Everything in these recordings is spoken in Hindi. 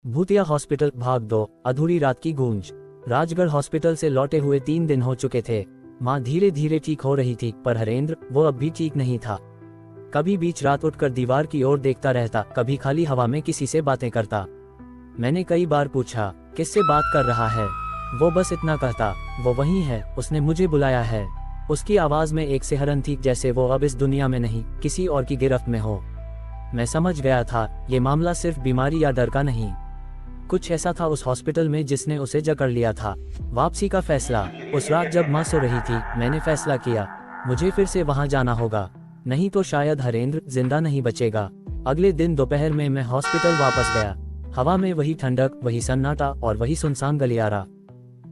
भूतिया हॉस्पिटल भाग 2 अधूरी रात की गूंज। राजगढ़ हॉस्पिटल से लौटे हुए 3 दिन हो चुके थे। माँ धीरे धीरे ठीक हो रही थी, पर हरेंद्र वो अब भी ठीक नहीं था। कभी बीच रात उठकर दीवार की ओर देखता रहता, कभी खाली हवा में किसी से बातें करता। मैंने कई बार पूछा, किससे बात कर रहा है? वो बस इतना कहता, वो वही है, उसने मुझे बुलाया है। उसकी आवाज में एक सिहरन थी, जैसे वो अब इस दुनिया में नहीं, किसी और की गिरफ्त में हो। मैं समझ गया था, ये मामला सिर्फ बीमारी या डर का नहीं, कुछ ऐसा था उस हॉस्पिटल में जिसने उसे जकड़ लिया था। वापसी का फैसला। उस रात जब माँ सो रही थी, मैंने फैसला किया, मुझे फिर से वहां जाना होगा, नहीं तो शायद हरेंद्र जिंदा नहीं बचेगा। अगले दिन दोपहर में मैं हॉस्पिटल वापस गया। हवा में वही ठंडक, वही सन्नाटा और वही सुनसान गलियारा।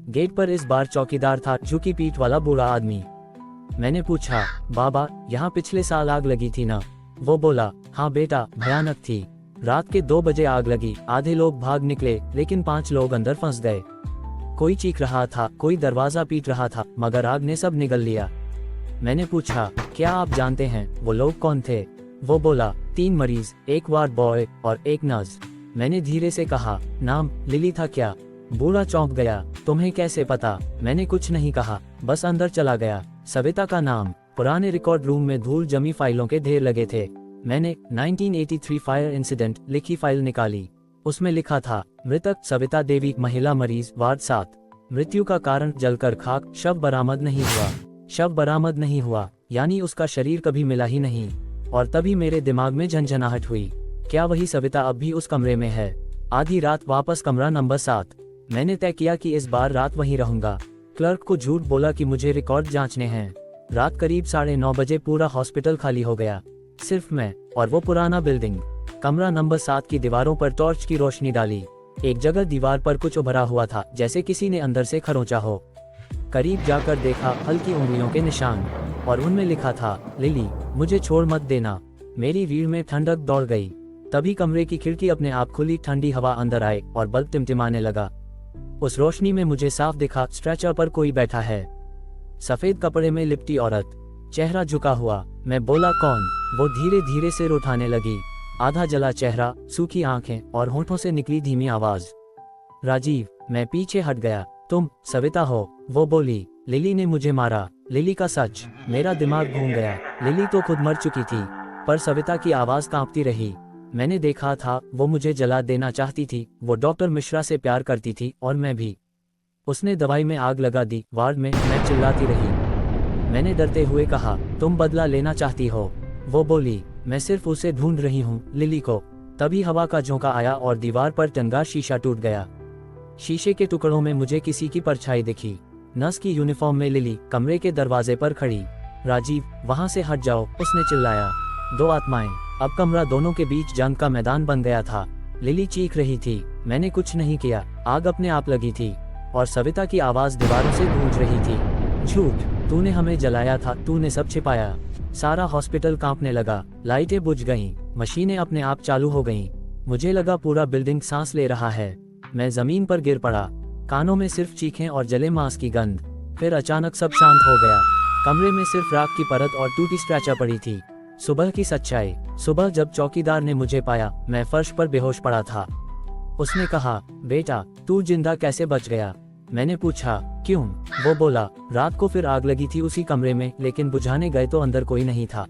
गेट पर इस बार चौकीदार था, झुकी पीठ वाला बूढ़ा आदमी। मैंने पूछा, बाबा यहाँ पिछले साल आग लगी थी ना? वो बोला, हाँ बेटा, भयानक थी। रात के 2 बजे आग लगी, आधे लोग भाग निकले, लेकिन 5 लोग अंदर फंस गए। कोई चीख रहा था, कोई दरवाजा पीट रहा था, मगर आग ने सब निगल लिया। मैंने पूछा, क्या आप जानते हैं वो लोग कौन थे? वो बोला, 3 मरीज, 1 वार्ड बॉय और 1 नर्स। मैंने धीरे से कहा, नाम लिली था क्या? बूढ़ा चौंक गया। तुम्हें कैसे पता? मैंने कुछ नहीं कहा, बस अंदर चला गया। सविता का नाम। पुराने रिकॉर्ड रूम में धूल जमी फाइलों के ढेर लगे थे। मैंने 1983 फायर इंसिडेंट लिखी फाइल निकाली। उसमें लिखा था, मृतक सविता देवी, महिला मरीज, वार्ड 7। मृत्यु का कारण जलकर खाक, शव बरामद नहीं हुआ। शव बरामद नहीं हुआ, यानी उसका शरीर कभी मिला ही नहीं। और तभी मेरे दिमाग में झंझनाहट हुई, क्या वही सविता अब भी उस कमरे में है? आधी रात वापस कमरा नंबर 7। मैंने तय किया कि इस बार रात वहीं रहूंगा। क्लर्क को झूठ बोला कि मुझे रिकॉर्ड जांचने हैं। रात करीब 9:30 बजे पूरा हॉस्पिटल खाली हो गया, सिर्फ मैं और वो पुराना बिल्डिंग। कमरा नंबर 7 की दीवारों पर टॉर्च की रोशनी डाली। एक जगह दीवार पर कुछ उभरा हुआ था, जैसे किसी ने अंदर से खरोंचा हो। करीब जाकर देखा, हल्की उंगलियों के निशान, और उनमें लिखा था, लिली, मुझे छोड़ मत देना। मेरी रीढ़ में ठंडक दौड़ गई। तभी कमरे की खिड़की अपने आप खुली, ठंडी हवा अंदर आए और बल्ब टिमटिमाने लगा। उस रोशनी में मुझे साफ दिखा, स्ट्रेचर पर कोई बैठा है, सफेद कपड़े में लिपटी औरत, चेहरा झुका हुआ। मैं बोला, कौन? वो धीरे धीरे सिर उठाने लगी। आधा जला चेहरा, सूखी आंखें और होठों से निकली धीमी आवाज, राजीव। मैं पीछे हट गया। तुम सविता हो? वो बोली, लिली ने मुझे मारा। लिली का सच? मेरा दिमाग घूम गया। लिली तो खुद मर चुकी थी, पर सविता की आवाज कांपती रही। मैंने देखा था, वो मुझे जला देना चाहती थी। वो डॉक्टर मिश्रा से प्यार करती थी, और मैं भी। उसने दवाई में आग लगा दी। वार्ड में मैं चिल्लाती रही। मैंने डरते हुए कहा, तुम बदला लेना चाहती हो? वो बोली, मैं सिर्फ उसे ढूंढ रही हूँ, लिली को। तभी हवा का झोंका आया और दीवार पर टंगा शीशा टूट गया। शीशे के टुकड़ों में मुझे किसी की परछाई दिखी। नर्स की यूनिफॉर्म में लिली कमरे के दरवाजे पर खड़ी। राजीव, वहां से हट जाओ, उसने चिल्लाया। 2 आत्माएं। अब कमरा दोनों के बीच जंग का मैदान बन गया था। लिली चीख रही थी, मैंने कुछ नहीं किया, आग अपने आप लगी थी। और सविता की आवाज दीवारों से गूंज रही थी, झूठ, तूने हमें जलाया था, तूने सब छिपाया। सारा हॉस्पिटल कांपने लगा। लाइटें बुझ गईं, मशीनें अपने आप चालू हो गईं। मुझे लगा पूरा बिल्डिंग सांस ले रहा है। मैं जमीन पर गिर पड़ा, कानों में सिर्फ चीखें और जले मांस की गंध। फिर अचानक सब शांत हो गया। कमरे में सिर्फ राख की परत और टूटी स्ट्रेचर पड़ी थी। सुबह की सच्चाई। सुबह जब चौकीदार ने मुझे पाया, मैं फर्श पर बेहोश पड़ा था। उसने कहा, बेटा, तू जिंदा कैसे बच गया? मैंने पूछा, क्यों? वो बोला, रात को फिर आग लगी थी उसी कमरे में, लेकिन बुझाने गए तो अंदर कोई नहीं था।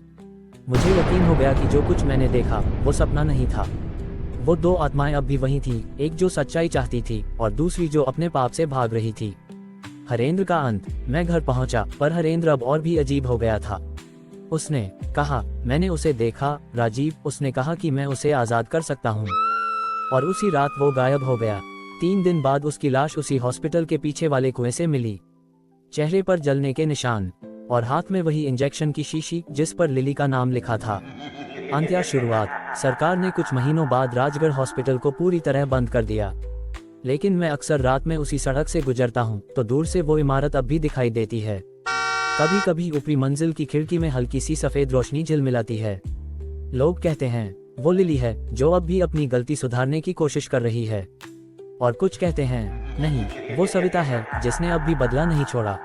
मुझे यकीन हो गया कि जो कुछ मैंने देखा वो सपना नहीं था। वो 2 आत्माएं अब भी वही थी, एक जो सच्चाई चाहती थी और दूसरी जो अपने पाप से भाग रही थी। हरेंद्र का अंत। मैं घर पहुंचा, पर हरेंद्र अब और भी अजीब हो गया था। उसने कहा, मैंने उसे देखा, राजीव। उसने कहा कि मैं उसे आजाद कर सकता हूँ। और उसी रात वो गायब हो गया। 3 दिन बाद उसकी लाश उसी हॉस्पिटल के पीछे वाले कुएं से मिली। चेहरे पर जलने के निशान, और हाथ में वही इंजेक्शन की शीशी जिस पर लिली का नाम लिखा था। अंत या शुरुआत। सरकार ने कुछ महीनों बाद राजगढ़ हॉस्पिटल को पूरी तरह बंद कर दिया। लेकिन मैं अक्सर रात में उसी सड़क से गुजरता हूँ, तो दूर से वो इमारत अब भी दिखाई देती है। कभी कभी ऊपरी मंजिल की खिड़की में हल्की सी सफेद रोशनी झिलमिलाती है। लोग कहते हैं, वो लिली है जो अब भी अपनी गलती सुधारने की कोशिश कर रही है। और कुछ कहते हैं, नहीं, वो सविता है जिसने अब भी बदला नहीं छोड़ा।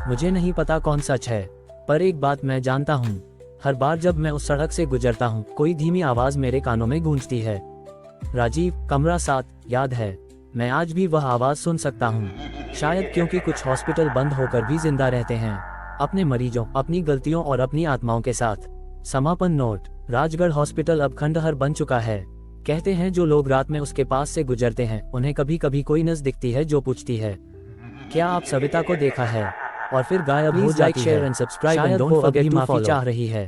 मुझे नहीं पता कौन सच है, पर एक बात मैं जानता हूँ, हर बार जब मैं उस सड़क से गुजरता हूँ, कोई धीमी आवाज मेरे कानों में गूंजती है, राजीव, कमरा 7, याद है, मैं आज भी वह आवाज़ सुन सकता हूँ। शायद क्योंकि कुछ हॉस्पिटल बंद होकर भी जिंदा रहते हैं, अपने मरीजों, अपनी गलतियों और अपनी आत्माओं के साथ। समापन नोट। राजगढ़ हॉस्पिटल अब खंडहर बन चुका है। कहते हैं जो लोग रात में उसके पास से गुजरते हैं, उन्हें कभी कभी कोई नस दिखती है जो पूछती है, क्या आप सविता को देखा है? और फिर गायब हो जाती है। शेयर एंड सब्सक्राइब एंड शायद डोंट वो फॉरगेट अभी टू माफी फॉलो। चाह रही है।